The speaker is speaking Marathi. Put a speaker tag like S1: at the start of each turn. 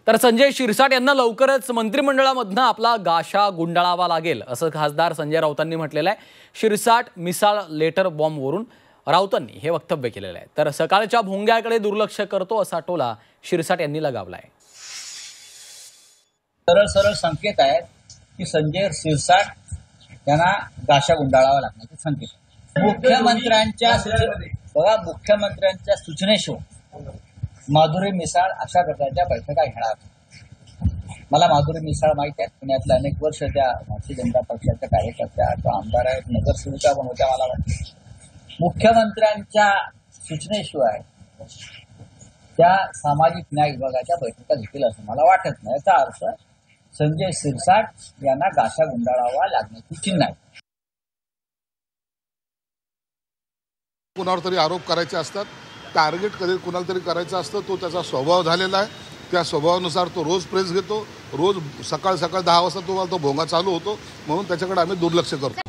S1: तर संजय शिरसाट यांना लवकरच मंत्रिमंडळामधनं आपला गाशा गुंडाळावा लागेल असं खासदार संजय राऊतांनी म्हटलेलं आहे। शिरसाट मिसाळ लेटर बॉम्बवरून राऊतांनी हे वक्तव्य केलेलं आहे। तर सकाळच्या भोंग्याकडे दुर्लक्ष करतो असा टोला शिरसाट यांनी लगावलाय।
S2: सरळ सरळ संकेत आहेत की संजय शिरसाट यांना गाशा गुंडाळावा लागण्याचे संकेत। मुख्यमंत्र्यांच्या सूचनेशिवाय माधुरी मिसाळ अशा प्रकारच्या बैठका घेणार। मला माधुरी मिसाळ माहिती आहे, पुण्यातल्या अनेक वर्ष त्या भारतीय जनता पक्षाच्या कार्यकर्त्या किंवा आमदार आहेत, नगरसेविका पण होत्या। मला वाटतं मुख्यमंत्र्यांच्या सूचनेशिवाय त्या सामाजिक न्याय विभागाच्या बैठका घेतील असं मला वाटत नाही। याचा अर्थ संजय शिरसाट यांना गाशा गुंडाळावा लागण्याची चिन्ह आहे।
S3: कुणावर तरी आरोप करायचे असतात, टार्गेट कधी कुणाला तरी करायचा असतं, तो त्याचा स्वभाव झालेला आहे। त्या स्वभावानुसार तो रोज प्रेस घेतो, रोज सकाळ 10 वाजता तो भोंगा चालू होतो, म्हणून त्याच्याकडे आम्ही दुर्लक्ष करतो।